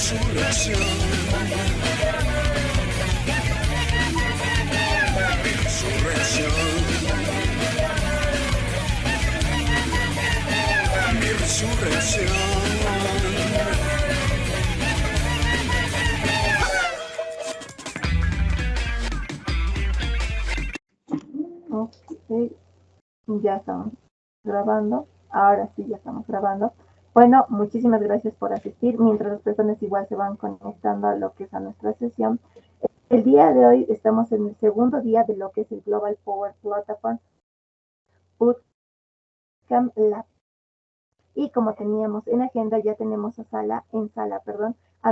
resurrección. Mi resurrección. Mi resurrección. Ok, ya estamos grabando. Ahora sí, ya estamos grabando. Bueno, muchísimas gracias por asistir. Mientras las personas igual se van conectando a lo que es a nuestra sesión. El día de hoy estamos en el segundo día de lo que es el Global Power Platform Bootcamp Lab. Y como teníamos en agenda, ya tenemos a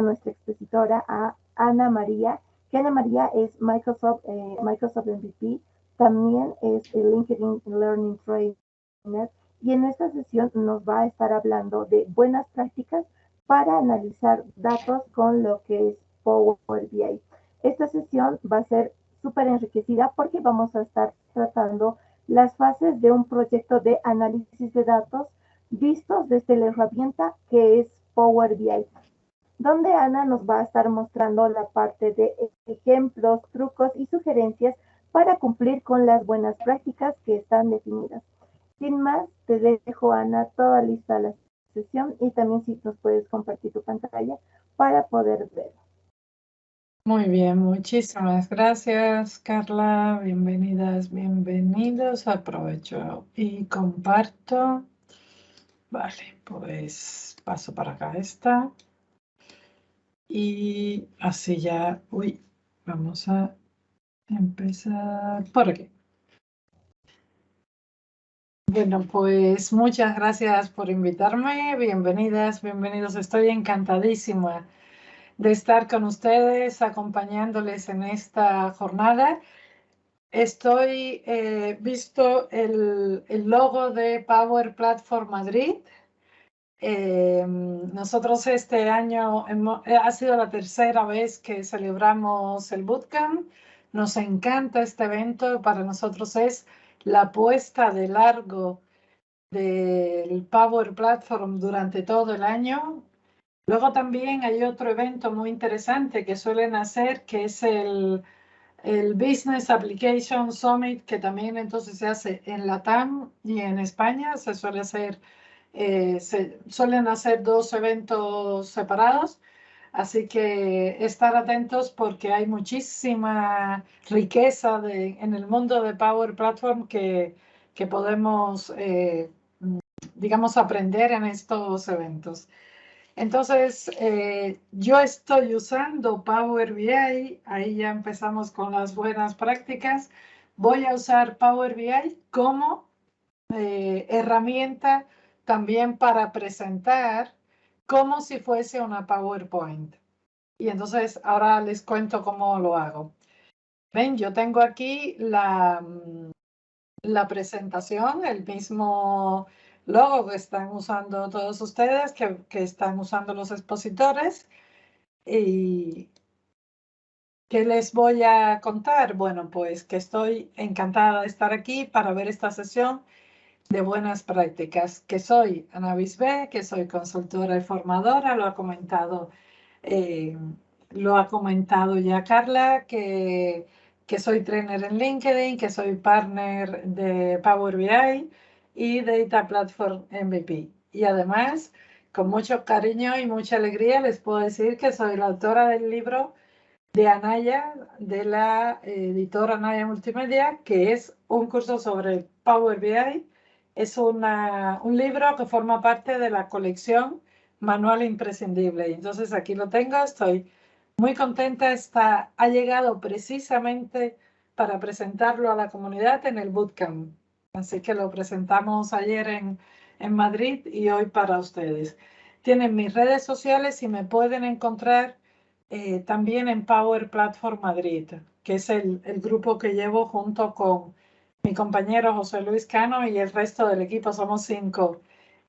nuestra expositora, a Ana María, que Ana María es Microsoft MVP, también es el LinkedIn Learning Trainer, y en esta sesión nos va a estar hablando de buenas prácticas para analizar datos con lo que es Power BI. Esta sesión va a ser súper enriquecida porque vamos a estar tratando las fases de un proyecto de análisis de datos vistos desde la herramienta que es Power BI, donde Ana nos va a estar mostrando la parte de ejemplos, trucos y sugerencias para cumplir con las buenas prácticas que están definidas. Sin más, te dejo, Ana, toda lista la sesión y también si nos puedes compartir tu pantalla para poder ver. Muy bien, muchísimas gracias, Carla. Bienvenidas, bienvenidos. Aprovecho y comparto. Vale, pues paso para acá esta. Y así ya, vamos a empezar por aquí. Bueno, pues muchas gracias por invitarme. Bienvenidas, bienvenidos. Estoy encantadísima de estar con ustedes, acompañándoles en esta jornada. Estoy visto el logo de Power Platform Madrid. Nosotros este año ha sido la tercera vez que celebramos el Bootcamp. Nos encanta este evento. Para nosotros es la puesta de largo del Power Platform durante todo el año. Luego también hay otro evento muy interesante que suelen hacer, que es el Business Application Summit, que también entonces se hace en LATAM y en España. Se suelen hacer dos eventos separados. Así que estar atentos porque hay muchísima riqueza en el mundo de Power Platform que podemos, digamos, aprender en estos eventos. Entonces, yo estoy usando Power BI, ahí ya empezamos con las buenas prácticas. Voy a usar Power BI como herramienta también para presentar como si fuese una PowerPoint. Y entonces ahora les cuento cómo lo hago. Ven, yo tengo aquí la presentación, el mismo logo que están usando todos ustedes, que están usando los expositores. ¿Y qué les voy a contar? Bueno, pues que estoy encantada de estar aquí para ver esta sesión de buenas prácticas, que soy Ana Bisbé, que soy consultora y formadora, lo ha comentado ya Carla, que soy trainer en LinkedIn, que soy partner de Power BI y Data Platform MVP. Y además, con mucho cariño y mucha alegría, les puedo decir que soy la autora del libro de Anaya, de la editora Anaya Multimedia, que es un curso sobre Power BI. Es un libro que forma parte de la colección Manual Imprescindible. Y entonces aquí lo tengo, estoy muy contenta. Ha llegado precisamente para presentarlo a la comunidad en el Bootcamp. Así que lo presentamos ayer en Madrid y hoy para ustedes. Tienen mis redes sociales y me pueden encontrar también en Power Platform Madrid, que es el grupo que llevo junto con mi compañero José Luis Cano y el resto del equipo. Somos 5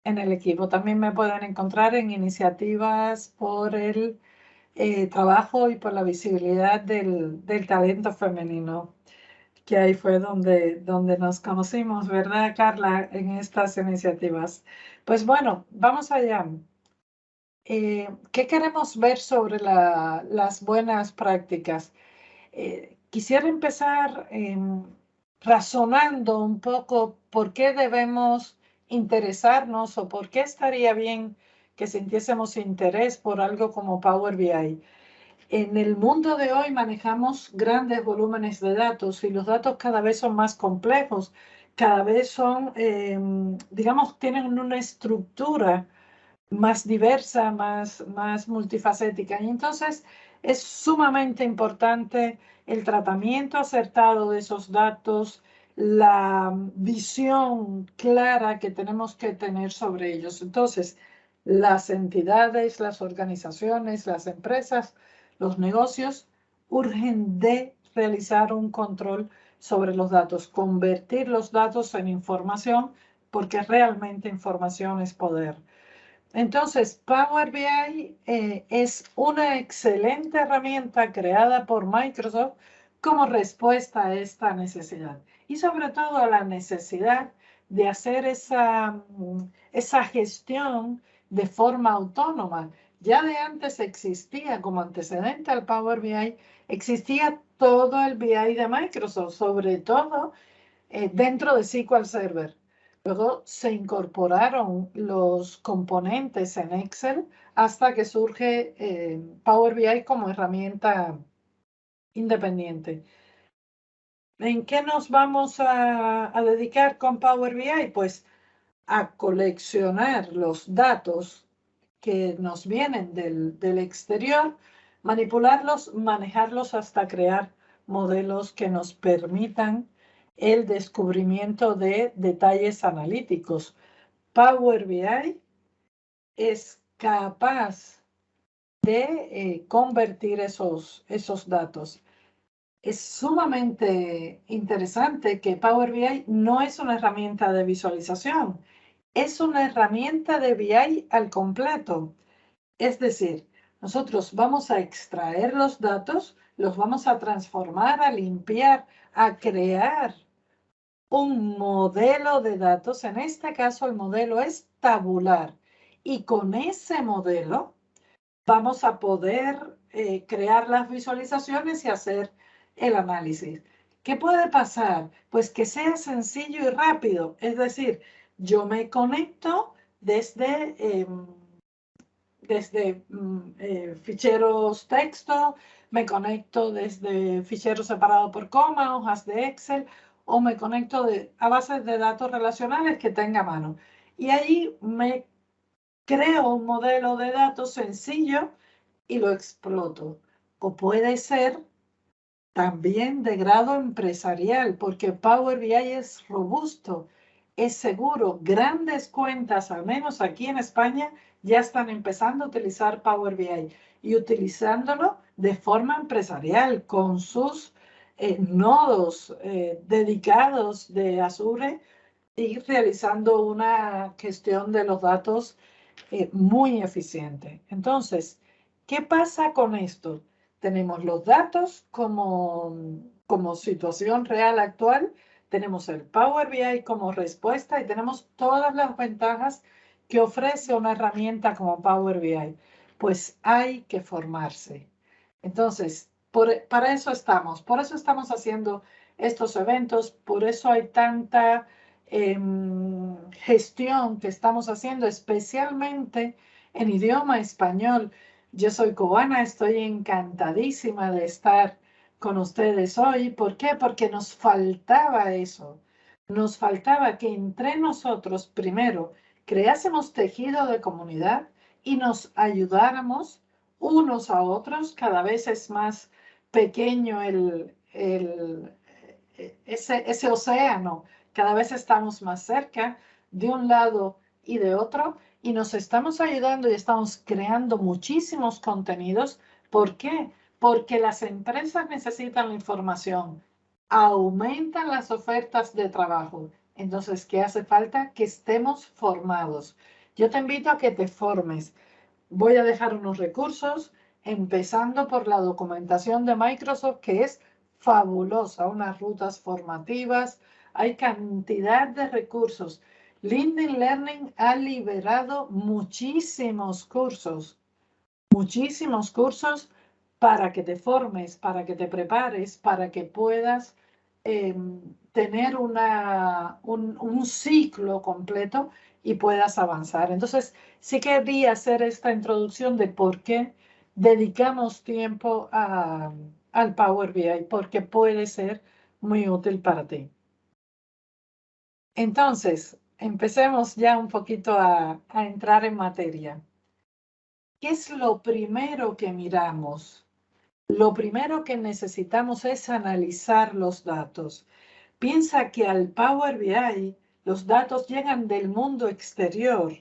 en el equipo. También me pueden encontrar en iniciativas por el trabajo y por la visibilidad del talento femenino, que ahí fue donde nos conocimos, ¿verdad, Carla? En estas iniciativas. Pues bueno, vamos allá. ¿Qué queremos ver sobre las buenas prácticas? Quisiera empezar razonando un poco por qué debemos interesarnos o por qué estaría bien que sintiésemos interés por algo como Power BI. En el mundo de hoy manejamos grandes volúmenes de datos y los datos cada vez son más complejos, cada vez son, digamos, tienen una estructura más diversa, más multifacética. Y entonces es sumamente importante el tratamiento acertado de esos datos, la visión clara que tenemos que tener sobre ellos. Entonces, las entidades, las organizaciones, las empresas, los negocios urgen de realizar un control sobre los datos, convertir los datos en información, porque realmente información es poder. Entonces, Power BI es una excelente herramienta creada por Microsoft como respuesta a esta necesidad y sobre todo a la necesidad de hacer esa gestión de forma autónoma. Ya de antes existía como antecedente al Power BI, existía todo el BI de Microsoft, sobre todo dentro de SQL Server. Luego se incorporaron los componentes en Excel hasta que surge Power BI como herramienta independiente. ¿En qué nos vamos a dedicar con Power BI? Pues a coleccionar los datos que nos vienen del exterior, manipularlos, manejarlos hasta crear modelos que nos permitan el descubrimiento de detalles analíticos. Power BI es capaz de convertir esos datos. Es sumamente interesante que Power BI no es una herramienta de visualización, es una herramienta de BI al completo. Es decir, nosotros vamos a extraer los datos, los vamos a transformar, a limpiar, a crear un modelo de datos. En este caso, el modelo es tabular. Y con ese modelo vamos a poder crear las visualizaciones y hacer el análisis. ¿Qué puede pasar? Pues que sea sencillo y rápido. Es decir, yo me conecto desde ficheros texto, me conecto desde ficheros separados por coma, hojas de Excel, o me conecto a bases de datos relacionales que tenga a mano. Y ahí me creo un modelo de datos sencillo y lo exploto. O puede ser también de grado empresarial, porque Power BI es robusto, es seguro. Grandes cuentas, al menos aquí en España, ya están empezando a utilizar Power BI y utilizándolo de forma empresarial con sus nodos dedicados de Azure y realizando una gestión de los datos muy eficiente. Entonces, ¿qué pasa con esto? Tenemos los datos como situación real actual, tenemos el Power BI como respuesta y tenemos todas las ventajas que ofrece una herramienta como Power BI. Pues hay que formarse. Entonces, para eso estamos. Por eso estamos haciendo estos eventos. Por eso hay tanta gestión que estamos haciendo, especialmente en idioma español. Yo soy cubana, estoy encantadísima de estar con ustedes hoy. ¿Por qué? Porque nos faltaba eso. Nos faltaba que entre nosotros primero creásemos tejido de comunidad y nos ayudáramos unos a otros. Cada vez es más pequeño ese océano. Cada vez estamos más cerca de un lado y de otro y nos estamos ayudando y estamos creando muchísimos contenidos. ¿Por qué? Porque las empresas necesitan la información, aumentan las ofertas de trabajo. Entonces, ¿qué hace falta? Que estemos formados. Yo te invito a que te formes. Voy a dejar unos recursos, empezando por la documentación de Microsoft, que es fabulosa, unas rutas formativas, hay cantidad de recursos. LinkedIn Learning ha liberado muchísimos cursos para que te formes, para que te prepares, para que puedas tener un ciclo completo y puedas avanzar. Entonces, sí quería hacer esta introducción de por qué dedicamos tiempo al Power BI, porque puede ser muy útil para ti. Entonces, empecemos ya un poquito a entrar en materia. ¿Qué es lo primero que miramos? Lo primero que necesitamos es analizar los datos. Piensa que al Power BI los datos llegan del mundo exterior,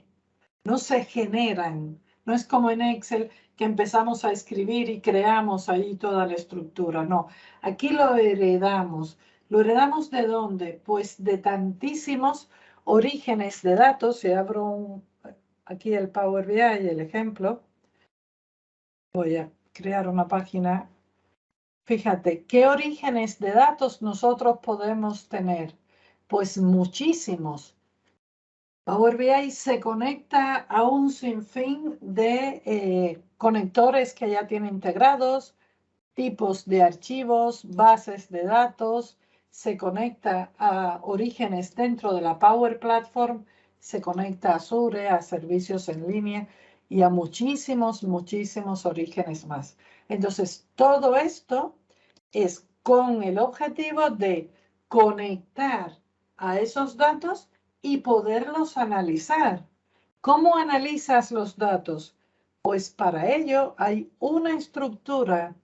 no se generan. No es como en Excel que empezamos a escribir y creamos ahí toda la estructura. No, aquí lo heredamos. ¿Lo heredamos de dónde? Pues de tantísimos orígenes de datos. Si abro aquí el Power BI, el ejemplo, voy a crear una página. Fíjate, ¿qué orígenes de datos nosotros podemos tener? Pues muchísimos. Power BI se conecta a un sinfín de conectores que ya tiene integrados, tipos de archivos, bases de datos, se conecta a orígenes dentro de la Power Platform, se conecta a Azure, a servicios en línea y a muchísimos orígenes más. Entonces, todo esto es con el objetivo de conectar a esos datos y poderlos analizar. ¿Cómo analizas los datos? Pues para ello hay una estructura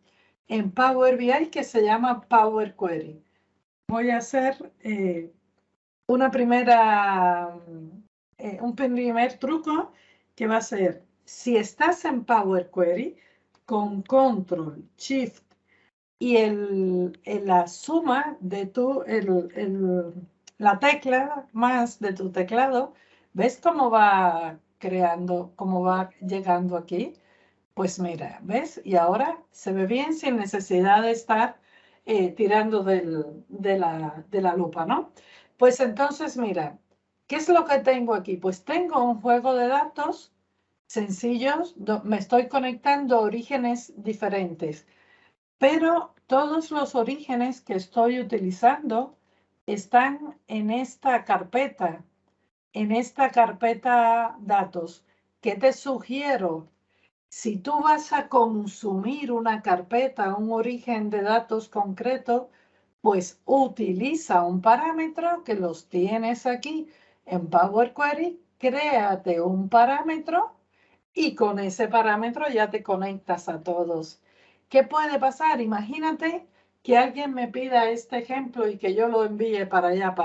en Power BI que se llama Power Query. Voy a hacer un primer truco que va a ser, si estás en Power Query, con Control, Shift y la suma de la tecla más de tu teclado, ¿ves cómo va creando, cómo va llegando aquí? Pues mira, ¿ves? Y ahora se ve bien sin necesidad de estar tirando de la lupa, ¿no? Pues entonces, mira, ¿qué es lo que tengo aquí? Pues tengo un juego de datos sencillos, me estoy conectando a orígenes diferentes, pero todos los orígenes que estoy utilizando están en esta carpeta datos. ¿Qué te sugiero? Si tú vas a consumir una carpeta, un origen de datos concreto, pues utiliza un parámetro que los tienes aquí en Power Query, créate un parámetro y con ese parámetro ya te conectas a todos. ¿Qué puede pasar? Imagínate que alguien me pida este ejemplo y que yo lo envíe para allá,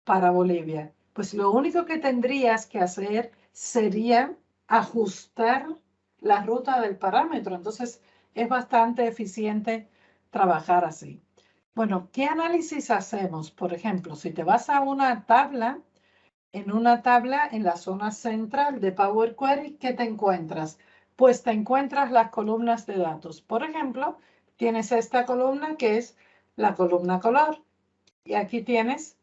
para Bolivia. Pues lo único que tendrías que hacer sería ajustar la ruta del parámetro. Entonces, es bastante eficiente trabajar así. Bueno, ¿qué análisis hacemos? Por ejemplo, si te vas a una tabla, en la zona central de Power Query, ¿qué te encuentras? Pues te encuentras las columnas de datos. Por ejemplo, tienes esta columna que es la columna color. Y aquí tienes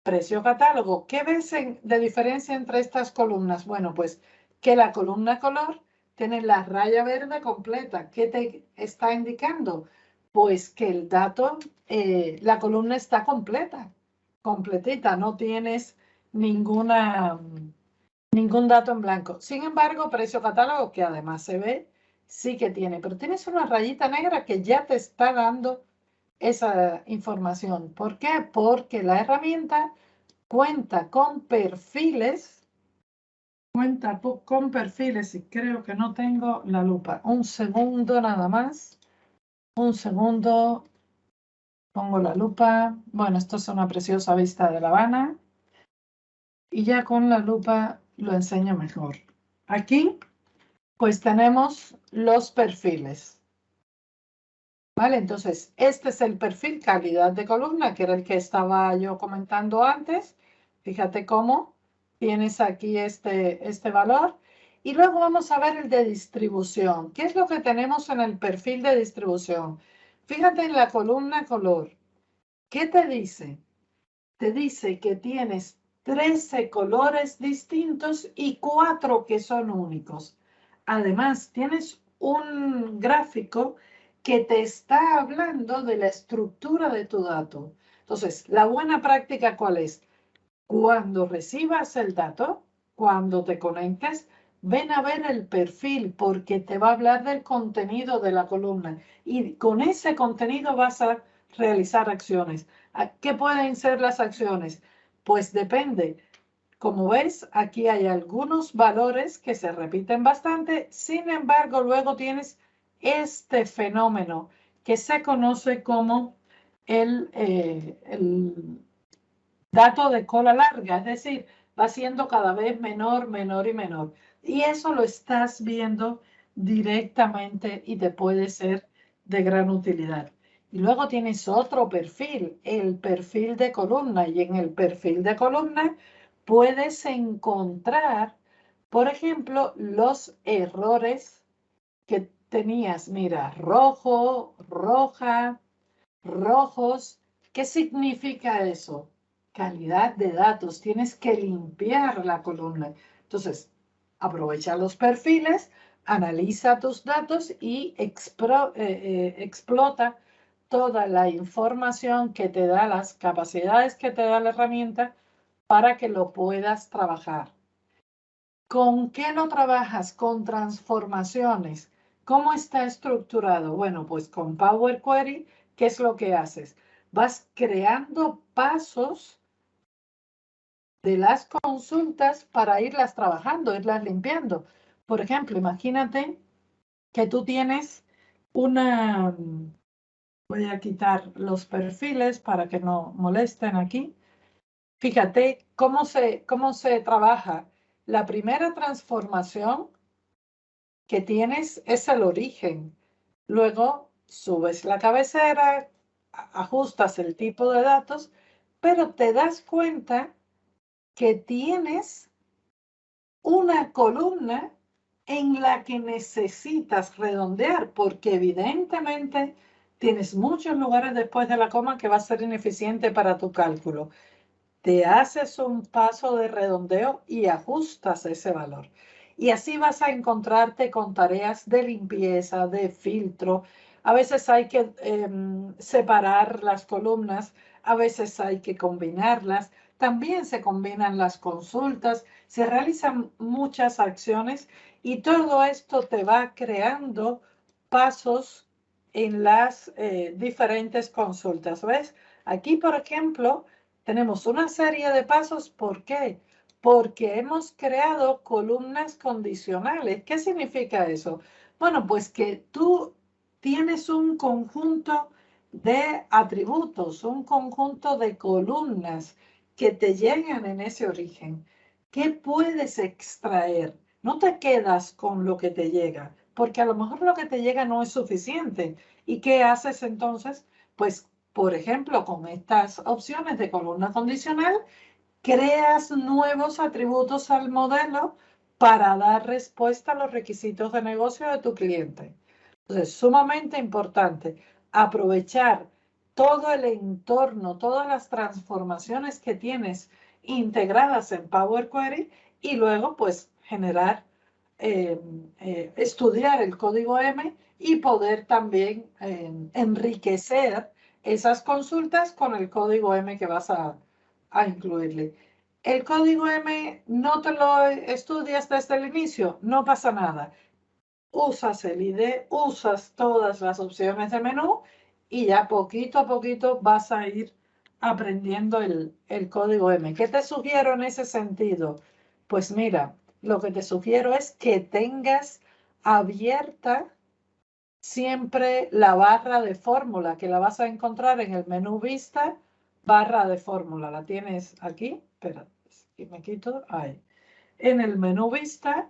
precio catálogo. ¿Qué ves de diferencia entre estas columnas? Bueno, pues que la columna color tiene la raya verde completa. ¿Qué te está indicando? Pues que el dato, la columna está completita, no tienes ningún dato en blanco. Sin embargo, precio catálogo, que además se ve, sí que tiene, pero tienes una rayita negra que ya te está dando esa información. ¿Por qué? Porque la herramienta cuenta con perfiles, y creo que no tengo la lupa. Un segundo nada más. Un segundo. Pongo la lupa. Bueno, esto es una preciosa vista de La Habana. Y ya con la lupa lo enseño mejor. Aquí, pues tenemos los perfiles. ¿Vale? Entonces, este es el perfil calidad de columna, que era el que estaba yo comentando antes. Fíjate cómo tienes aquí este valor. Y luego vamos a ver el de distribución. ¿Qué es lo que tenemos en el perfil de distribución? Fíjate en la columna color. ¿Qué te dice? Te dice que tienes 13 colores distintos y 4 que son únicos. Además, tienes un gráfico que te está hablando de la estructura de tu dato. Entonces, la buena práctica, ¿cuál es? Cuando recibas el dato, cuando te conectes, ven a ver el perfil porque te va a hablar del contenido de la columna y con ese contenido vas a realizar acciones. ¿Qué pueden ser las acciones? Pues depende. Como ves, aquí hay algunos valores que se repiten bastante. Sin embargo, luego tienes este fenómeno que se conoce como el dato de cola larga, es decir, va siendo cada vez menor, menor y menor. Y eso lo estás viendo directamente y te puede ser de gran utilidad. Y luego tienes otro perfil, el perfil de columna. Y en el perfil de columna puedes encontrar, por ejemplo, los errores que tenías. Mira, rojo, roja, rojos. ¿Qué significa eso? Calidad de datos. Tienes que limpiar la columna. Entonces, aprovecha los perfiles, analiza tus datos y explota toda la información que te da, las capacidades que te da la herramienta para que lo puedas trabajar. ¿Con qué lo trabajas? Con transformaciones. ¿Cómo está estructurado? Bueno, pues con Power Query, ¿qué es lo que haces? Vas creando pasos de las consultas para irlas trabajando, irlas limpiando. Por ejemplo, imagínate que tú tienes una... Voy a quitar los perfiles para que no molesten aquí. Fíjate cómo se trabaja. La primera transformación que tienes es el origen. Luego subes la cabecera, ajustas el tipo de datos, pero te das cuenta que tienes una columna en la que necesitas redondear, porque evidentemente tienes muchos lugares después de la coma que va a ser ineficiente para tu cálculo. Te haces un paso de redondeo y ajustas ese valor. Y así vas a encontrarte con tareas de limpieza, de filtro. A veces hay que separar las columnas, a veces hay que combinarlas. También se combinan las consultas, se realizan muchas acciones y todo esto te va creando pasos en las diferentes consultas. ¿Ves? Aquí, por ejemplo, tenemos una serie de pasos. ¿Por qué? Porque hemos creado columnas condicionales. ¿Qué significa eso? Bueno, pues que tú tienes un conjunto de atributos, un conjunto de columnas que te llegan en ese origen. ¿Qué puedes extraer? No te quedas con lo que te llega, porque a lo mejor lo que te llega no es suficiente. ¿Y qué haces entonces? Pues por ejemplo, con estas opciones de columna condicional, creas nuevos atributos al modelo para dar respuesta a los requisitos de negocio de tu cliente. Entonces, sumamente importante aprovechar todo el entorno, todas las transformaciones que tienes integradas en Power Query y luego, pues, generar, estudiar el código M y poder también enriquecer esas consultas con el código M que vas a incluirle. El código M no te lo estudias desde el inicio, no pasa nada. Usas el ID, usas todas las opciones de menú y ya poquito a poquito vas a ir aprendiendo el código M. ¿Qué te sugiero en ese sentido? Pues mira, lo que te sugiero es que tengas abierta siempre la barra de fórmula, que la vas a encontrar en el menú vista, barra de fórmula. La tienes aquí, espera, y me quito, ahí. En el menú vista,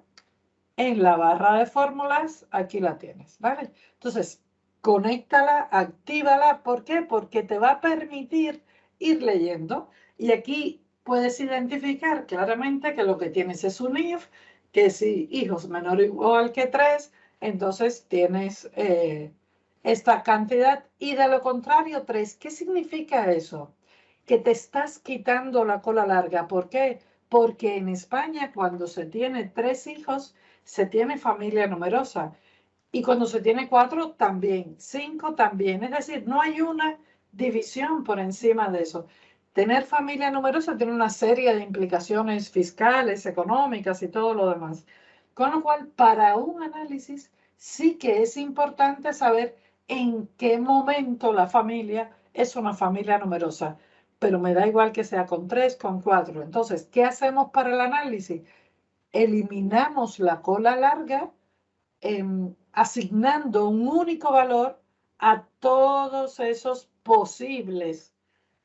en la barra de fórmulas, aquí la tienes, ¿vale? Entonces, conéctala, actívala. ¿Por qué? Porque te va a permitir ir leyendo. Y aquí puedes identificar claramente que lo que tienes es un if, que si hijos menor o igual que 3, entonces tienes esta cantidad. Y de lo contrario, 3. ¿Qué significa eso? que te estás quitando la cola larga. ¿Por qué? Porque en España cuando se tiene 3 hijos, se tiene familia numerosa. Y cuando se tiene 4 también, 5 también. Es decir, no hay una división por encima de eso. Tener familia numerosa tiene una serie de implicaciones fiscales, económicas y todo lo demás. Con lo cual, para un análisis sí que es importante saber en qué momento la familia es una familia numerosa. Pero me da igual que sea con 3, con 4. Entonces, ¿qué hacemos para el análisis? Eliminamos la cola larga asignando un único valor a todos esos posibles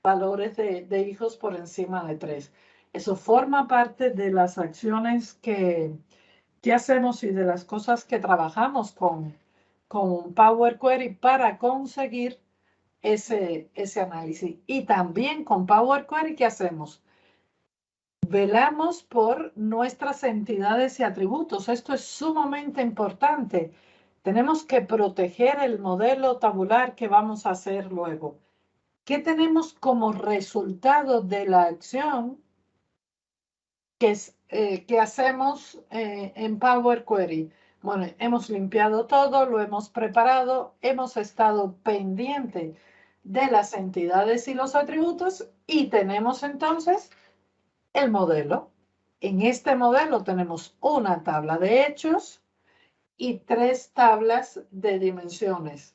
valores de hijos por encima de 3. Eso forma parte de las acciones que hacemos y de las cosas que trabajamos con Power Query para conseguir ese análisis. Y también con Power Query, ¿qué hacemos? Velamos por nuestras entidades y atributos. Esto es sumamente importante. Tenemos que proteger el modelo tabular que vamos a hacer luego. ¿Qué tenemos como resultado de la acción que hacemos en Power Query? Bueno, hemos limpiado todo, lo hemos preparado, hemos estado pendiente de las entidades y los atributos y tenemos entonces el modelo. En este modelo tenemos una tabla de hechos y 3 tablas de dimensiones.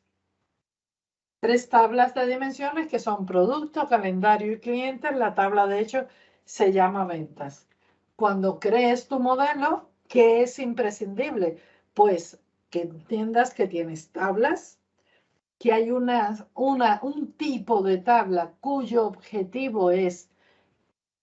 3 tablas de dimensiones que son producto, calendario y clientes. La tabla de hechos se llama ventas. Cuando crees tu modelo, ¿qué es imprescindible? Pues que entiendas que tienes tablas, que hay un tipo de tabla cuyo objetivo es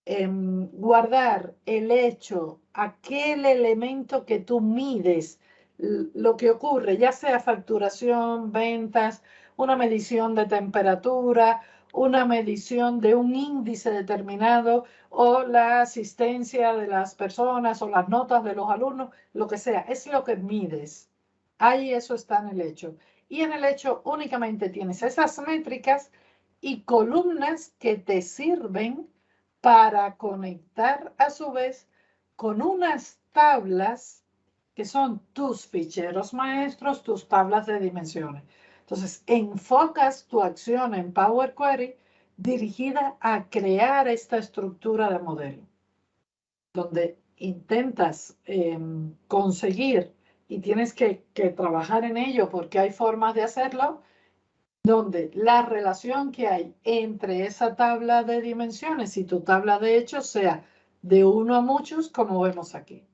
guardar el hecho, aquel elemento que tú mides, lo que ocurre, ya sea facturación, ventas, una medición de temperatura, una medición de un índice determinado o la asistencia de las personas o las notas de los alumnos, lo que sea, es lo que mides. Ahí eso está en el hecho. Y en el hecho únicamente tienes esas métricas y columnas que te sirven para conectar a su vez con unas tablas que son tus ficheros maestros, tus tablas de dimensiones. Entonces, enfocas tu acción en Power Query dirigida a crear esta estructura de modelo, donde intentas conseguir y tienes que trabajar en ello porque hay formas de hacerlo, donde la relación que hay entre esa tabla de dimensiones y tu tabla de hechos sea de 1 a muchos, como vemos aquí.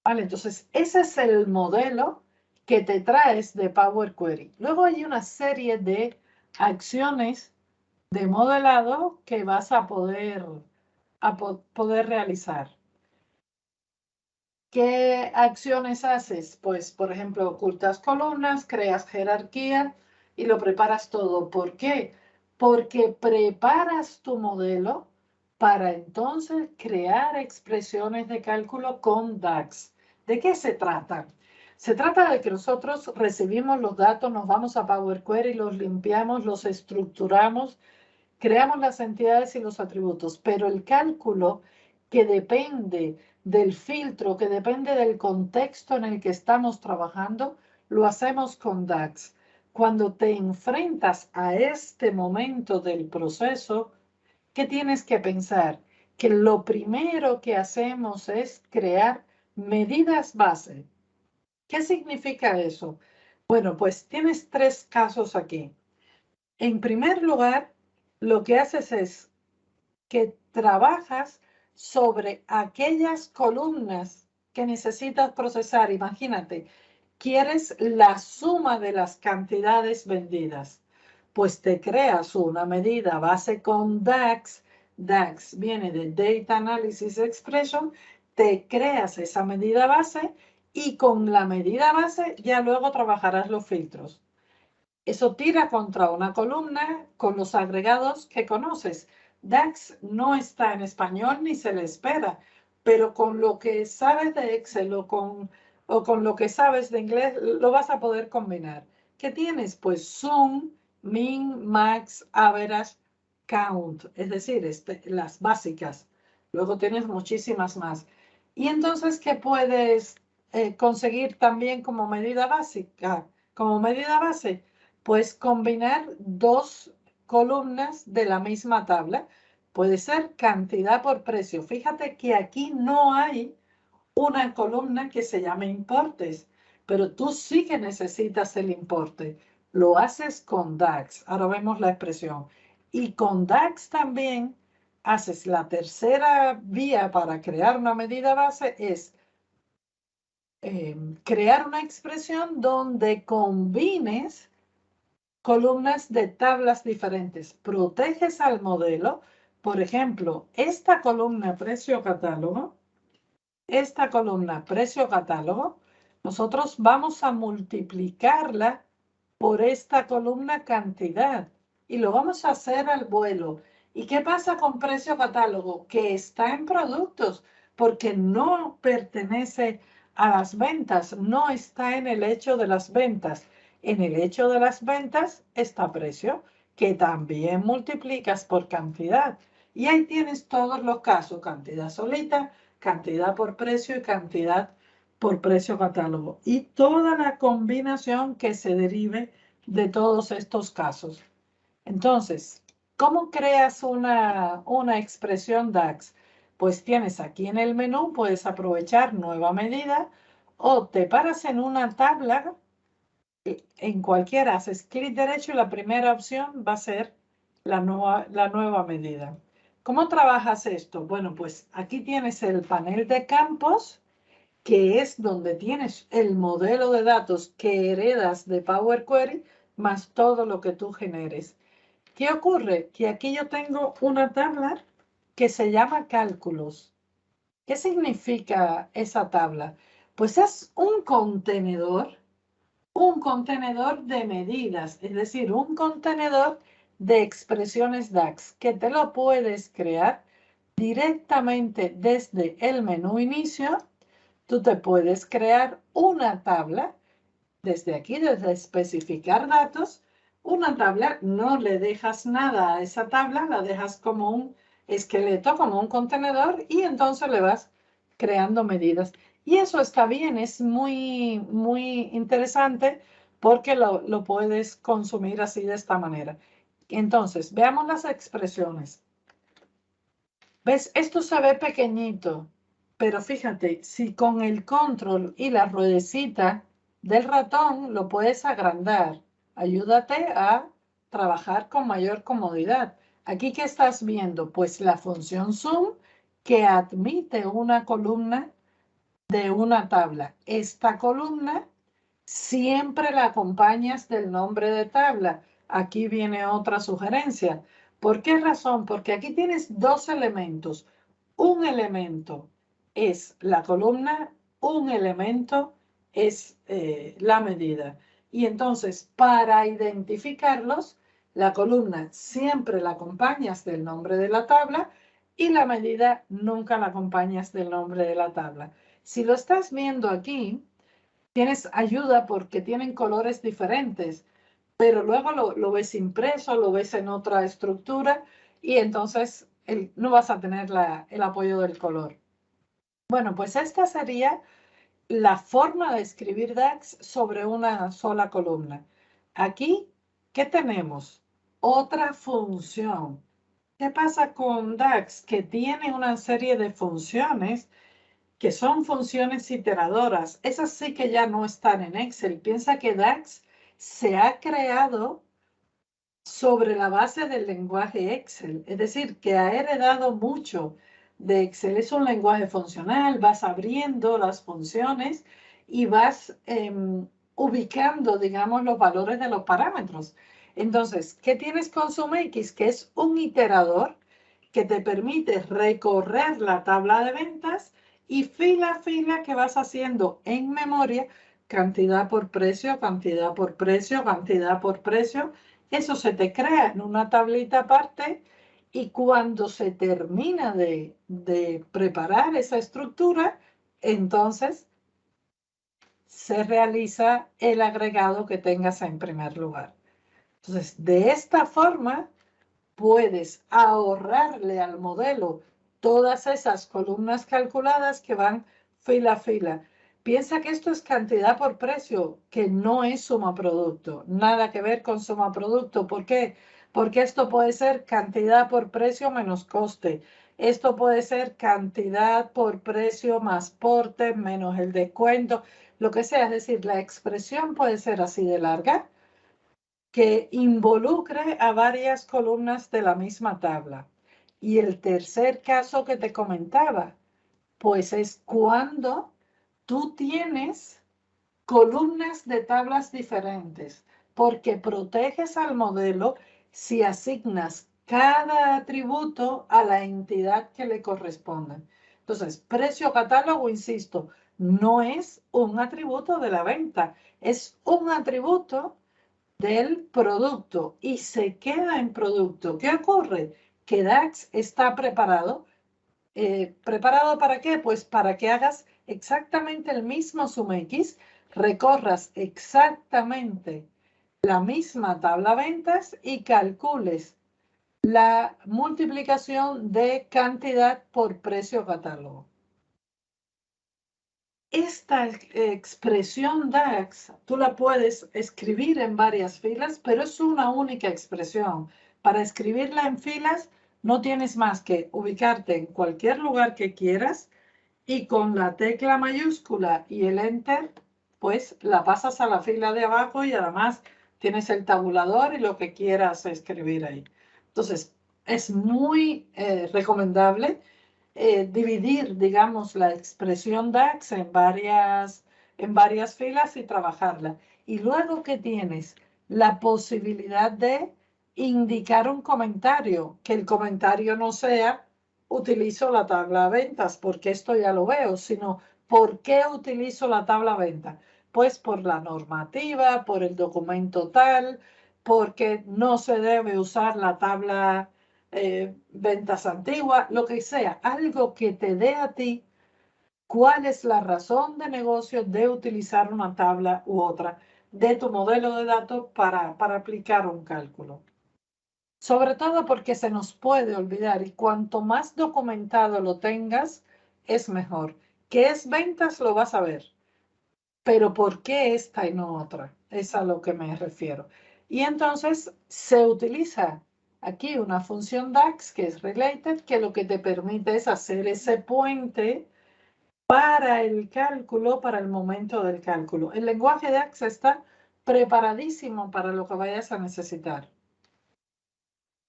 Vale, entonces ese es el modelo que te traes de Power Query. Luego hay una serie de acciones de modelado que vas a poder realizar. ¿Qué acciones haces? Pues, por ejemplo, ocultas columnas, creas jerarquía y lo preparas todo. ¿Por qué? Porque preparas tu modelo para entonces crear expresiones de cálculo con DAX. ¿De qué se trata? Se trata de que nosotros recibimos los datos, nos vamos a Power Query, los limpiamos, los estructuramos, creamos las entidades y los atributos, pero el cálculo que depende del filtro, que depende del contexto en el que estamos trabajando, lo hacemos con DAX. Cuando te enfrentas a este momento del proceso, ¿qué tienes que pensar? Que lo primero que hacemos es crear medidas base. ¿Qué significa eso? Bueno, pues tienes 3 casos aquí. En primer lugar, lo que haces es que trabajas sobre aquellas columnas que necesitas procesar. Imagínate, quieres la suma de las cantidades vendidas. Pues te creas una medida base con DAX. DAX viene de Data Analysis Expression. Te creas esa medida base y con la medida base ya luego trabajarás los filtros. Eso tira contra una columna con los agregados que conoces. DAX no está en español ni se le espera, pero con lo que sabes de Excel o con lo que sabes de inglés lo vas a poder combinar. ¿Qué tienes? Pues Sum, Min, Max, Average, count, es decir, las básicas. Luego tienes muchísimas más. Y entonces, ¿qué puedes conseguir también como medida básica? Como medida base, pues combinar dos columnas de la misma tabla. Puede ser cantidad por precio. Fíjate que aquí no hay una columna que se llame importes, pero tú sí que necesitas el importe. Lo haces con DAX. Ahora vemos la expresión. Y con DAX también haces la tercera vía para crear una medida base, es crear una expresión donde combines columnas de tablas diferentes. Proteges al modelo. Por ejemplo, esta columna precio catálogo, esta columna precio catálogo, nosotros vamos a multiplicarla por esta columna cantidad y lo vamos a hacer al vuelo. ¿Y qué pasa con precio catálogo? Que está en productos porque no pertenece a las ventas, no está en el hecho de las ventas. En el hecho de las ventas está precio, que también multiplicas por cantidad. Y ahí tienes todos los casos, cantidad solita, cantidad por precio y cantidad por precio catálogo. Y toda la combinación que se derive de todos estos casos. Entonces, ¿cómo creas una expresión DAX? Pues tienes aquí en el menú, puedes aprovechar nueva medida o te paras en una tabla, en cualquiera, haces clic derecho y la primera opción va a ser la nueva medida. ¿Cómo trabajas esto? Bueno, pues aquí tienes el panel de campos, que es donde tienes el modelo de datos que heredas de Power Query, más todo lo que tú generes. ¿Qué ocurre? Que aquí yo tengo una tabla que se llama cálculos. ¿Qué significa esa tabla? Pues es un contenedor de medidas, es decir, un contenedor de expresiones DAX que te lo puedes crear directamente desde el menú inicio. Tú te puedes crear una tabla desde aquí, desde especificar datos, una tabla, no le dejas nada a esa tabla, la dejas como un esqueleto, como un contenedor y entonces le vas creando medidas. Y eso está bien, es muy, muy interesante porque lo puedes consumir así de esta manera. Entonces, veamos las expresiones. ¿Ves? Esto se ve pequeñito, pero fíjate, si con el control y la ruedecita del ratón lo puedes agrandar, ayúdate a trabajar con mayor comodidad. Aquí, ¿qué estás viendo? Pues la función zoom que admite una columna de una tabla. Esta columna siempre la acompañas del nombre de tabla. Aquí viene otra sugerencia. ¿Por qué razón? Porque aquí tienes dos elementos. Un elemento es la columna, un elemento es la medida. Y entonces, para identificarlos, la columna siempre la acompañas del nombre de la tabla y la medida nunca la acompañas del nombre de la tabla. Si lo estás viendo aquí, tienes ayuda porque tienen colores diferentes, pero luego lo ves impreso, lo ves en otra estructura y entonces no vas a tener el apoyo del color. Bueno, pues esta sería la forma de escribir DAX sobre una sola columna. Aquí, ¿qué tenemos? Otra función. ¿Qué pasa con DAX? Que tiene una serie de funciones que son funciones iteradoras. Esas sí que ya no están en Excel. Piensa que DAX se ha creado sobre la base del lenguaje Excel, es decir, que ha heredado mucho de Excel. Es un lenguaje funcional, vas abriendo las funciones y vas ubicando, digamos, los valores de los parámetros. Entonces, ¿qué tienes con SumX? Que es un iterador que te permite recorrer la tabla de ventas y fila a fila que vas haciendo en memoria, cantidad por precio, cantidad por precio, cantidad por precio. Eso se te crea en una tablita aparte y cuando se termina de preparar esa estructura, entonces se realiza el agregado que tengas en primer lugar. Entonces, de esta forma, puedes ahorrarle al modelo todas esas columnas calculadas que van fila a fila. Piensa que esto es cantidad por precio, que no es suma producto. Nada que ver con suma producto. ¿Por qué? Porque esto puede ser cantidad por precio menos coste. Esto puede ser cantidad por precio más porte menos el descuento, lo que sea. Es decir, la expresión puede ser así de larga, que involucre a varias columnas de la misma tabla. Y el tercer caso que te comentaba, pues es cuando tú tienes columnas de tablas diferentes, porque proteges al modelo si asignas cada atributo a la entidad que le corresponde. Entonces, precio catálogo, insisto, no es un atributo de la venta, es un atributo del producto y se queda en producto. ¿Qué ocurre? Que DAX está preparado. ¿Preparado para qué? Pues para que hagas exactamente el mismo SumX, recorras exactamente la misma tabla ventas y calcules la multiplicación de cantidad por precio catálogo. Esta expresión DAX, tú la puedes escribir en varias filas, pero es una única expresión. Para escribirla en filas, no tienes más que ubicarte en cualquier lugar que quieras y con la tecla mayúscula y el Enter, pues la pasas a la fila de abajo y además tienes el tabulador y lo que quieras escribir ahí. Entonces, es muy recomendable dividir, digamos, la expresión DAX en varias filas y trabajarla. Y luego que tienes la posibilidad de indicar un comentario, que el comentario no sea utilizo la tabla de ventas, porque esto ya lo veo, sino ¿por qué utilizo la tabla de ventas? Pues por la normativa, por el documento tal, porque no se debe usar la tabla ventas antiguas, lo que sea, algo que te dé a ti cuál es la razón de negocio de utilizar una tabla u otra de tu modelo de datos para aplicar un cálculo. Sobre todo porque se nos puede olvidar y cuanto más documentado lo tengas, es mejor. ¿Qué es ventas? Lo vas a ver. Pero ¿por qué esta y no otra? Es a lo que me refiero. Y entonces se utiliza aquí una función DAX que es related, que lo que te permite es hacer ese puente para el cálculo, para el momento del cálculo. El lenguaje DAX está preparadísimo para lo que vayas a necesitar.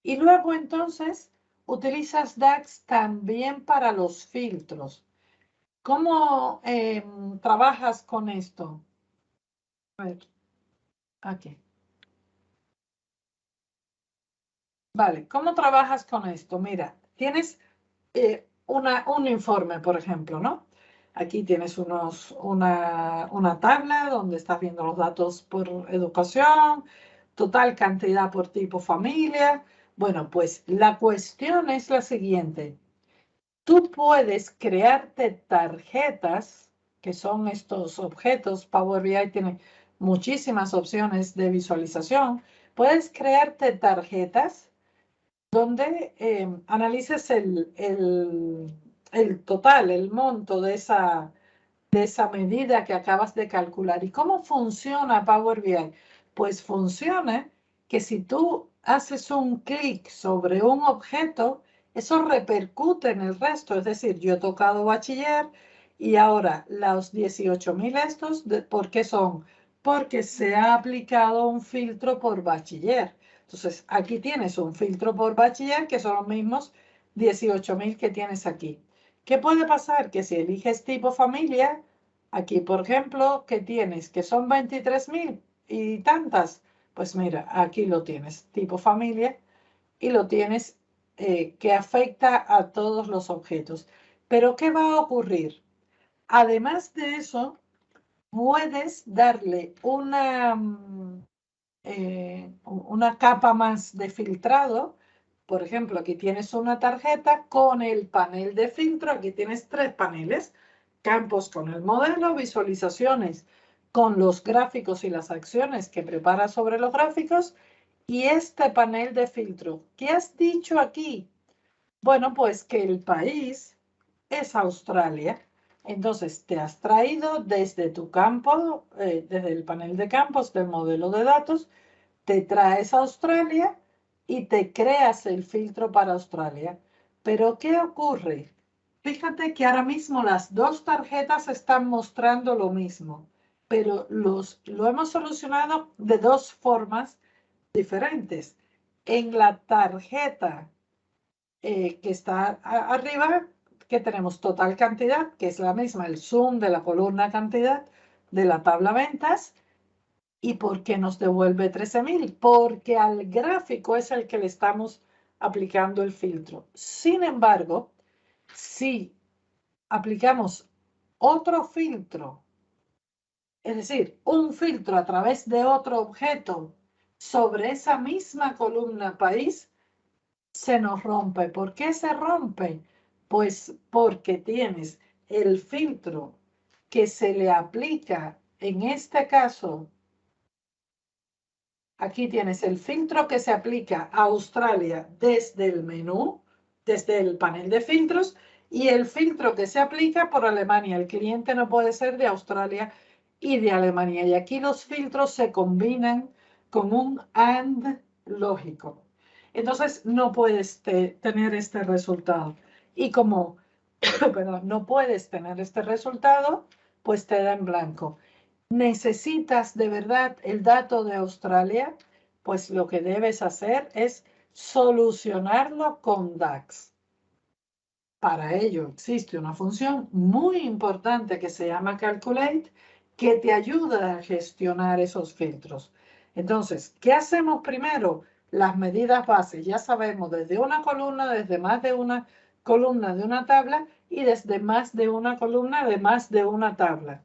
Y luego entonces utilizas DAX también para los filtros. ¿Cómo trabajas con esto? A ver, aquí. Vale, ¿cómo trabajas con esto? Mira, tienes un informe, por ejemplo, ¿no? Aquí tienes una tabla donde estás viendo los datos por educación, total cantidad por tipo familia. Bueno, pues la cuestión es la siguiente. Tú puedes crearte tarjetas, que son estos objetos. Power BI tiene muchísimas opciones de visualización. Puedes crearte tarjetas donde analices el total, el monto de esa medida que acabas de calcular. ¿Y cómo funciona Power BI? Pues funciona que si tú haces un clic sobre un objeto, eso repercute en el resto. Es decir, yo he tocado bachiller y ahora los 18.000 estos, ¿por qué son? Porque se ha aplicado un filtro por bachiller. Entonces, aquí tienes un filtro por bachiller que son los mismos 18.000 que tienes aquí. ¿Qué puede pasar? Que si eliges tipo familia, aquí, por ejemplo, ¿qué tienes? Que son 23.000 y tantas. Pues mira, aquí lo tienes, tipo familia, y lo tienes que afecta a todos los objetos. Pero ¿qué va a ocurrir? Además de eso, puedes darle una capa más de filtrado. Por ejemplo, aquí tienes una tarjeta con el panel de filtro. Aquí tienes 3 paneles. Campos con el modelo, visualizaciones con los gráficos y las acciones que prepara sobre los gráficos Y este panel de filtro, ¿qué has dicho aquí? Bueno, pues que el país es Australia. Entonces, te has traído desde tu campo, desde el panel de campos del modelo de datos, te traes a Australia y te creas el filtro para Australia. Pero, ¿qué ocurre? Fíjate que ahora mismo las dos tarjetas están mostrando lo mismo, pero lo hemos solucionado de dos formas diferentes. En la tarjeta que está arriba, que tenemos total cantidad, que es la misma, el zoom de la columna cantidad de la tabla ventas. ¿Y por qué nos devuelve 13.000? Porque al gráfico es el que le estamos aplicando el filtro. Sin embargo, si aplicamos otro filtro, es decir, un filtro a través de otro objeto sobre esa misma columna país, se nos rompe. ¿Por qué se rompe? Pues porque tienes el filtro que se le aplica, en este caso, aquí tienes el filtro que se aplica a Australia desde el menú, desde el panel de filtros, y el filtro que se aplica por Alemania. El cliente no puede ser de Australia y de Alemania. Y aquí los filtros se combinan con un AND lógico. Entonces no puedes tener este resultado. Y como perdón, no puedes tener este resultado, pues te da en blanco. ¿Necesitas de verdad el dato de Australia? Pues lo que debes hacer es solucionarlo con DAX. Para ello existe una función muy importante que se llama Calculate, que te ayuda a gestionar esos filtros. Entonces, ¿qué hacemos primero? Las medidas bases. Ya sabemos desde una columna, desde más de una columna de una tabla y desde más de una columna de más de una tabla.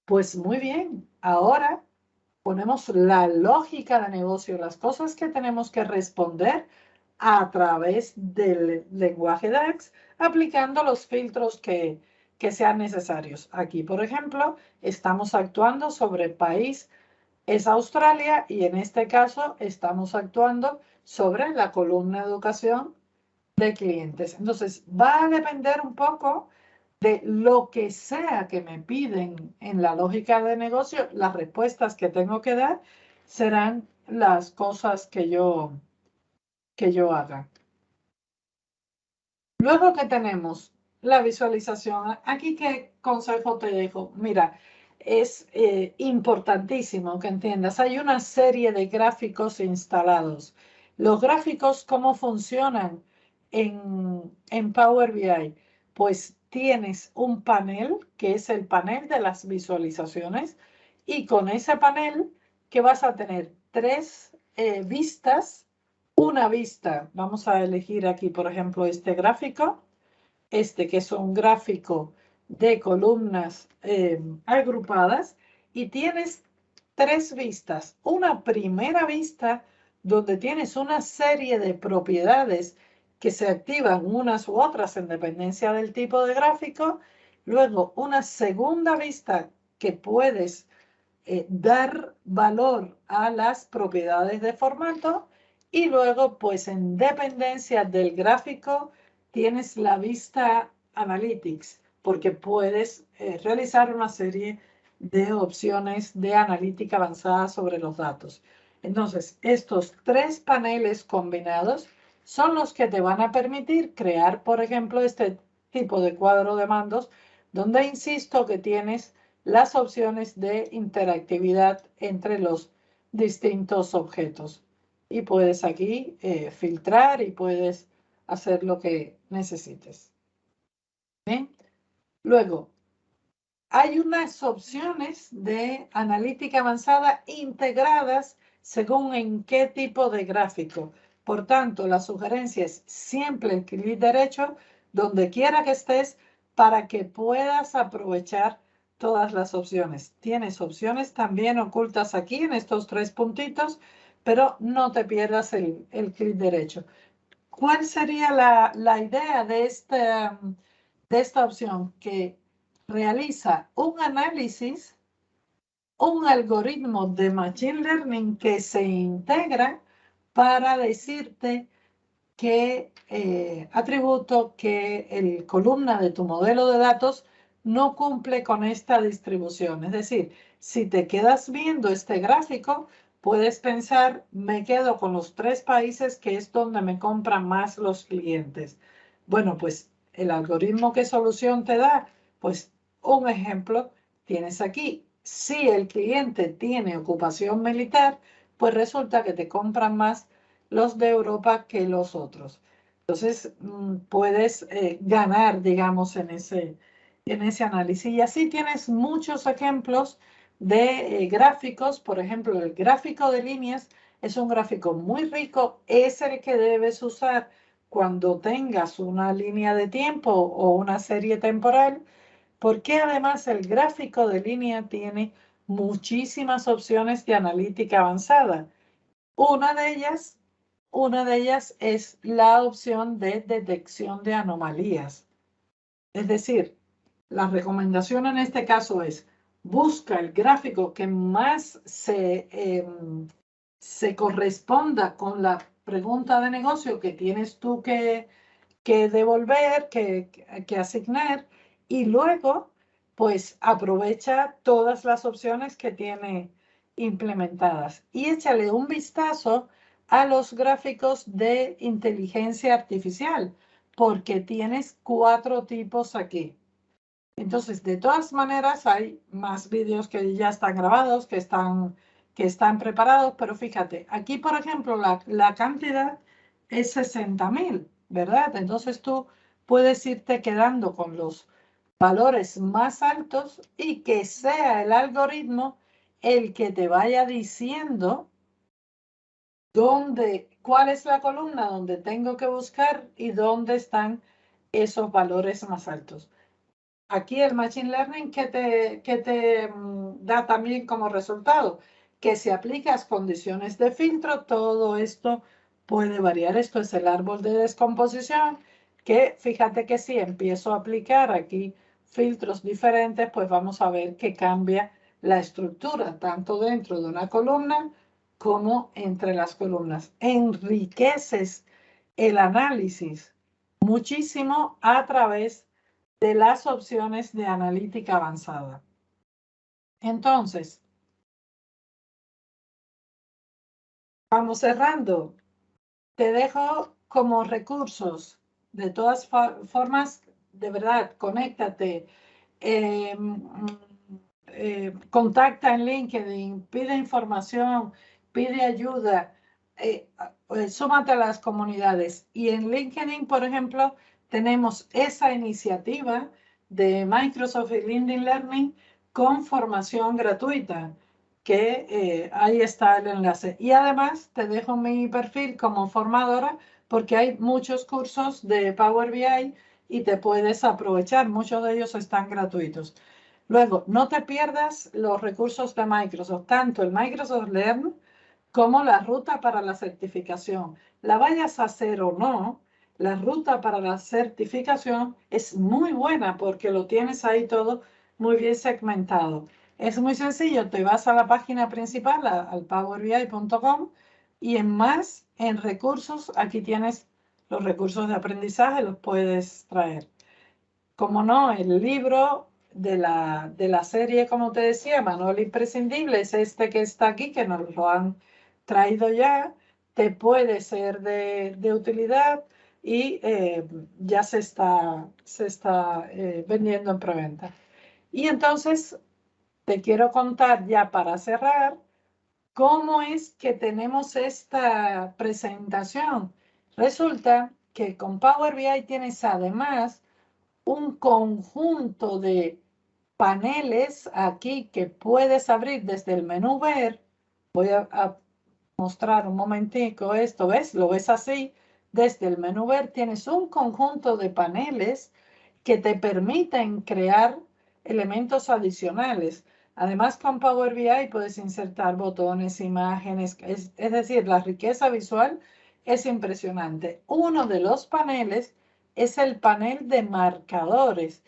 Pues muy bien, ahora ponemos la lógica de negocio, las cosas que tenemos que responder a través del lenguaje DAX, aplicando los filtros que sean necesarios. Aquí, por ejemplo, estamos actuando sobre país es Australia y en este caso estamos actuando sobre la columna educación de clientes. Entonces, va a depender un poco de lo que sea que me piden en la lógica de negocio, las respuestas que tengo que dar serán las cosas que yo haga. Luego que tenemos la visualización, aquí qué consejo te dejo. Mira, es importantísimo que entiendas, hay una serie de gráficos instalados. Los gráficos, ¿cómo funcionan en Power BI? Pues tienes un panel, que es el panel de las visualizaciones, y con ese panel que vas a tener tres vistas. Una vista, vamos a elegir aquí, por ejemplo, este gráfico, que es un gráfico de columnas agrupadas, y tienes tres vistas. Una primera vista donde tienes una serie de propiedades que se activan unas u otras en dependencia del tipo de gráfico. Luego, una segunda vista que puedes dar valor a las propiedades de formato y luego pues en dependencia del gráfico tienes la vista Analytics porque puedes realizar una serie de opciones de analítica avanzada sobre los datos. Entonces, estos tres paneles combinados son los que te van a permitir crear, por ejemplo, este tipo de cuadro de mandos donde insisto que tienes las opciones de interactividad entre los distintos objetos. Y puedes aquí filtrar y puedes hacer lo que necesites. ¿Bien? Luego, hay unas opciones de analítica avanzada integradas según en qué tipo de gráfico. Por tanto, la sugerencia es siempre clic derecho donde quiera que estés para que puedas aprovechar todas las opciones. Tienes opciones también ocultas aquí en estos tres puntitos, pero no te pierdas el clic derecho. ¿Cuál sería la idea de esta opción? Que realiza un análisis un algoritmo de Machine Learning que se integra para decirte qué atributo, qué columna de tu modelo de datos no cumple con esta distribución. Es decir, si te quedas viendo este gráfico, puedes pensar, me quedo con los 3 países que es donde me compran más los clientes. Bueno, pues el algoritmo, ¿qué solución te da? Pues un ejemplo tienes aquí. Si el cliente tiene ocupación militar, pues resulta que te compran más los de Europa que los otros. Entonces, puedes ganar, digamos, en ese análisis. Y así tienes muchos ejemplos de gráficos. Por ejemplo, el gráfico de líneas es un gráfico muy rico. Es el que debes usar cuando tengas una línea de tiempo o una serie temporal, porque además el gráfico de línea tiene muchísimas opciones de analítica avanzada. Una de ellas es la opción de detección de anomalías. Es decir, la recomendación en este caso es busca el gráfico que más se corresponda con la pregunta de negocio que tienes tú que devolver, que asignar, y luego pues aprovecha todas las opciones que tiene implementadas y échale un vistazo a los gráficos de inteligencia artificial, porque tienes 4 tipos aquí. Entonces, de todas maneras, hay más vídeos que ya están grabados, que están preparados, pero fíjate, aquí, por ejemplo, la cantidad es 60.000, ¿verdad? Entonces, tú puedes irte quedando con los valores más altos y que sea el algoritmo el que te vaya diciendo cuál es la columna donde tengo que buscar y dónde están esos valores más altos. Aquí el Machine Learning que te da también como resultado que si aplicas condiciones de filtro, todo esto puede variar. Esto es el árbol de descomposición, que fíjate que si empiezo a aplicar aquí filtros diferentes, pues vamos a ver que cambia la estructura, tanto dentro de una columna como entre las columnas. Enriqueces el análisis muchísimo a través de las opciones de analítica avanzada. Entonces, vamos cerrando. Te dejo como recursos. De todas formas, de verdad, conéctate. Contacta en LinkedIn, pide información, pide ayuda, súmate a las comunidades. Y en LinkedIn, por ejemplo, tenemos esa iniciativa de Microsoft y LinkedIn Learning con formación gratuita, que ahí está el enlace. Y además te dejo mi perfil como formadora porque hay muchos cursos de Power BI y te puedes aprovechar. Muchos de ellos están gratuitos. Luego, no te pierdas los recursos de Microsoft, tanto el Microsoft Learn como la ruta para la certificación. La vayas a hacer o no, la ruta para la certificación es muy buena porque lo tienes ahí todo muy bien segmentado. Es muy sencillo, te vas a la página principal, al powerbi.com, y en recursos, aquí tienes los recursos de aprendizaje, los puedes traer. Como no, el libro de la serie, como te decía, Manual Imprescindible, es este que está aquí, que nos lo han traído ya, te puede ser de utilidad y ya se está vendiendo en preventa. Y entonces te quiero contar ya para cerrar cómo es que tenemos esta presentación. Resulta que con Power BI tienes además un conjunto de paneles aquí que puedes abrir desde el menú ver. Voy a mostrar un momentico esto, ¿ves? Lo ves así. Desde el menú ver tienes un conjunto de paneles que te permiten crear elementos adicionales. Además, con Power BI puedes insertar botones, imágenes, es decir, la riqueza visual es impresionante. Uno de los paneles es el panel de marcadores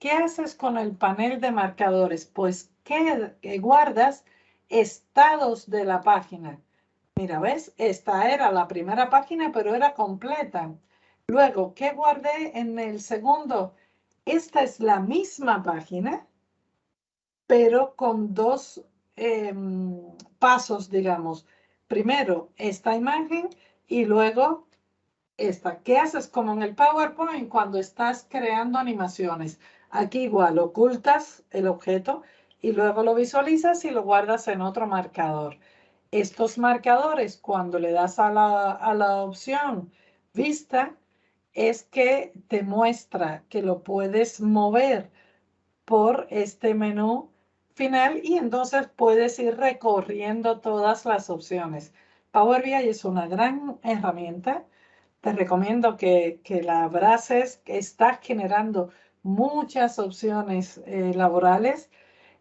¿qué haces con el panel de marcadores? Pues que guardas estados de la página. Mira, ¿ves? Esta era la primera página, pero era completa. Luego, ¿qué guardé en el segundo? Esta es la misma página, pero con dos pasos, digamos. Primero, esta imagen y luego esta. ¿Qué haces como en el PowerPoint cuando estás creando animaciones? Aquí igual, ocultas el objeto y luego lo visualizas y lo guardas en otro marcador. Estos marcadores, cuando le das a la opción vista, es que te muestra que lo puedes mover por este menú final y entonces puedes ir recorriendo todas las opciones. Power BI es una gran herramienta. Te recomiendo que la abraces, que está generando muchas opciones laborales.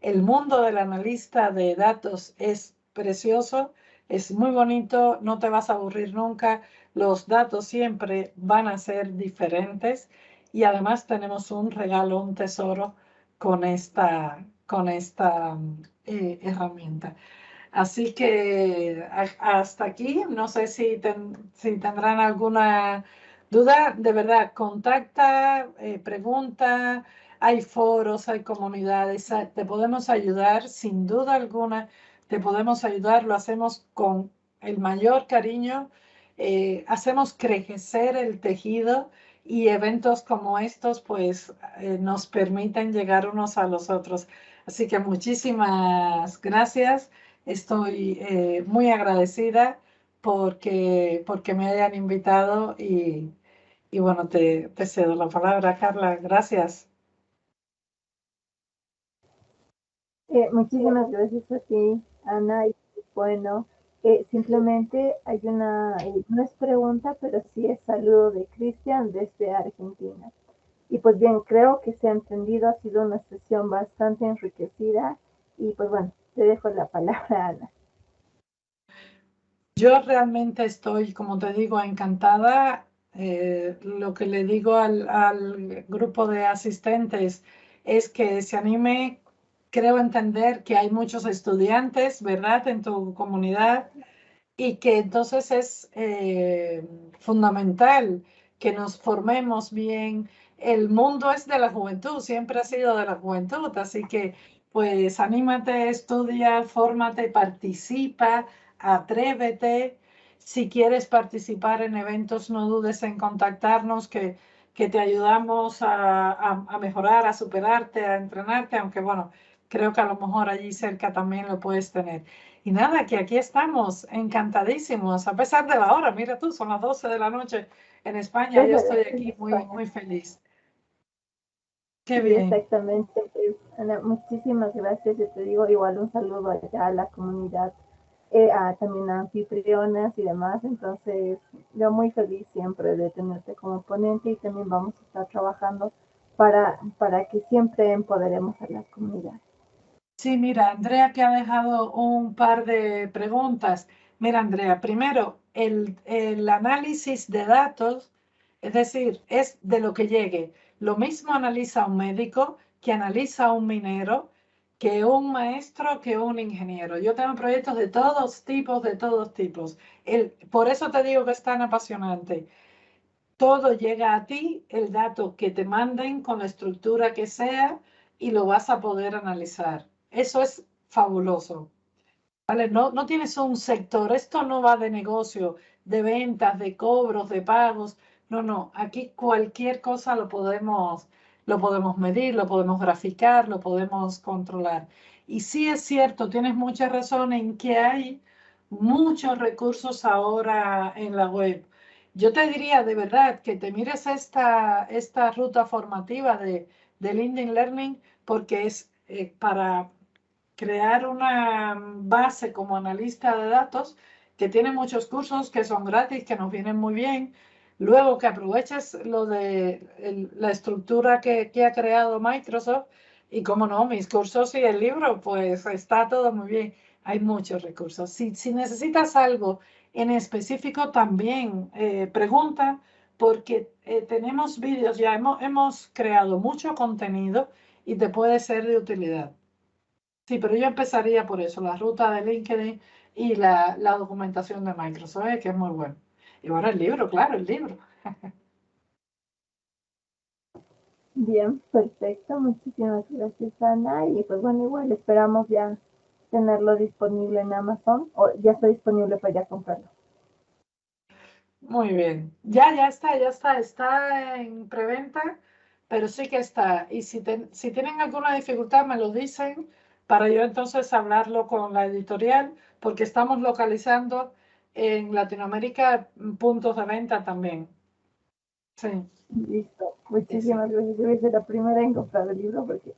El mundo del analista de datos es precioso, es muy bonito, no te vas a aburrir nunca. Los datos siempre van a ser diferentes y además tenemos un regalo, un tesoro con esta herramienta. Así que hasta aquí, no sé si tendrán alguna duda. De verdad, contacta, pregunta, hay foros, hay comunidades, te podemos ayudar sin duda alguna, te podemos ayudar, lo hacemos con el mayor cariño, hacemos crecer el tejido y eventos como estos pues nos permiten llegar unos a los otros. Así que muchísimas gracias. Estoy muy agradecida porque me hayan invitado y bueno, te cedo la palabra, Carla. Gracias. Muchísimas gracias a ti, Ana. Y bueno, simplemente hay no es pregunta, pero sí es saludo de Cristian desde Argentina. Y pues bien, creo que se ha entendido, ha sido una sesión bastante enriquecida. Y pues bueno, te dejo la palabra, Ana. Yo realmente estoy, como te digo, encantada. Lo que le digo al grupo de asistentes es que se anime. Creo entender que hay muchos estudiantes, ¿verdad?, en tu comunidad y que entonces es fundamental que nos formemos bien. El mundo es de la juventud, siempre ha sido de la juventud, así que pues anímate, estudia, fórmate, participa, atrévete. Si quieres participar en eventos, no dudes en contactarnos, que te ayudamos a mejorar, a superarte, a entrenarte, aunque bueno, creo que a lo mejor allí cerca también lo puedes tener. Y nada, que aquí estamos, encantadísimos, a pesar de la hora. Mira tú, son las 12 de la noche en España. Yo estoy En aquí muy, España. muy feliz. Qué Sí, bien. exactamente. Ana, muchísimas gracias. Yo te digo igual un saludo allá a la comunidad, también a anfitrionas y demás. Entonces, yo muy feliz siempre de tenerte como ponente y también vamos a estar trabajando para que siempre empoderemos a la comunidad. Sí, mira, Andrea que ha dejado un par de preguntas. Mira, Andrea, primero, el análisis de datos, es decir, es de lo que llegue. Lo mismo analiza un médico que analiza un minero, que un maestro, que un ingeniero. Yo tengo proyectos de todos tipos, de todos tipos. Por eso te digo que es tan apasionante. Todo llega a ti, el dato que te manden con la estructura que sea y lo vas a poder analizar. Eso es fabuloso. ¿Vale? No tienes un sector, esto no va de negocio, de ventas, de cobros, de pagos. No. Aquí cualquier cosa lo podemos medir, lo podemos graficar, lo podemos controlar. Y sí es cierto, tienes mucha razón en que hay muchos recursos ahora en la web. Yo te diría de verdad que te mires esta ruta formativa de LinkedIn Learning porque es para crear una base como analista de datos que tiene muchos cursos que son gratis, que nos vienen muy bien. Luego que aproveches lo de la estructura que ha creado Microsoft y como no, mis cursos y el libro, pues está todo muy bien. Hay muchos recursos. Si necesitas algo en específico, también pregunta porque tenemos vídeos, ya hemos creado mucho contenido y te puede ser de utilidad. Sí, pero yo empezaría por eso, la ruta de LinkedIn y la documentación de Microsoft, que es muy bueno. Y bueno, el libro, claro, el libro. Bien, perfecto. Muchísimas gracias, Ana. Y pues bueno, igual esperamos ya tenerlo disponible en Amazon o ya está disponible para ya comprarlo. Muy bien. Ya está en preventa, pero sí que está. Y si tienen alguna dificultad, me lo dicen para yo entonces hablarlo con la editorial, porque estamos localizando en Latinoamérica puntos de venta también. Sí, Listo. sí, sí. Muchísimas gracias. Yo voy a ser la primera en comprar el libro porque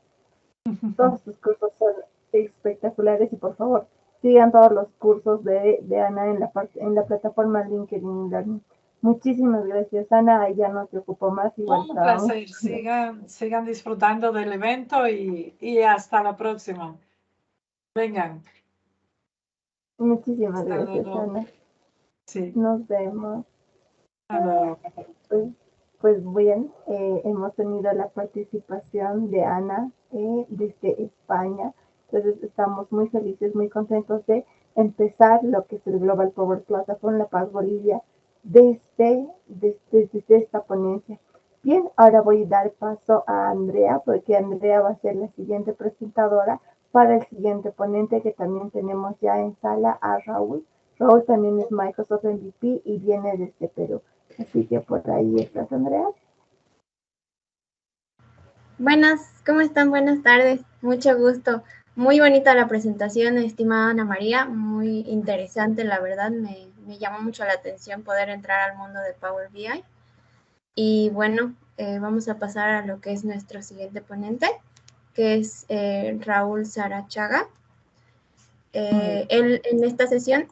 todos tus cursos son espectaculares y por favor sigan todos los cursos de Ana en la plataforma LinkedIn Learning. Muchísimas gracias, Ana. Ya no te ocupo más. Igual Un estábamos. placer. Sigan disfrutando del evento y hasta la próxima. Vengan. Muchísimas Hasta gracias, luego. Ana. Sí, Nos vemos. hasta luego. Pues, pues bien, hemos tenido la participación de Ana desde España. Entonces estamos muy felices, muy contentos de empezar lo que es el Global Power Platform La Paz Bolivia desde esta ponencia. Bien, ahora voy a dar paso a Andrea, porque Andrea va a ser la siguiente presentadora para el siguiente ponente que también tenemos ya en sala a Raúl. Raúl también es Microsoft MVP y viene desde Perú. Así que por ahí estás, Andrea. Buenas, ¿cómo están? Buenas tardes, mucho gusto. Muy bonita la presentación, estimada Ana María, muy interesante, la verdad, me llamó mucho la atención poder entrar al mundo de Power BI. Y bueno, vamos a pasar a lo que es nuestro siguiente ponente, que es Raúl Sarachaga. Él en esta sesión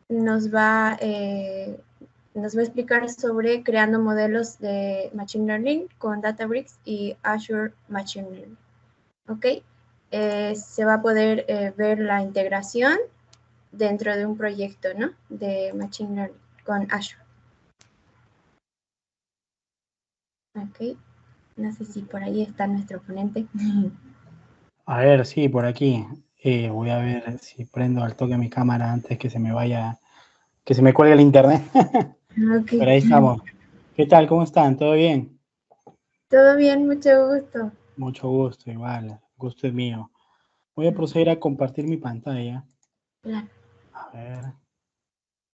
nos va a explicar sobre creando modelos de Machine Learning con Databricks y Azure Machine Learning. ¿Ok? Se va a poder ver la integración dentro de un proyecto, ¿no? De Machine Learning con Azure. ¿Ok? No sé si por ahí está nuestro ponente. A ver, sí, por aquí. Voy a ver si prendo al toque mi cámara antes que se me vaya, que se me cuelgue el internet. Ok. Pero ahí estamos. ¿Qué tal? ¿Cómo están? ¿Todo bien? Todo bien, mucho gusto. Mucho gusto, igual. Gusto es mío. Voy a proceder a compartir mi pantalla. Claro. A ver.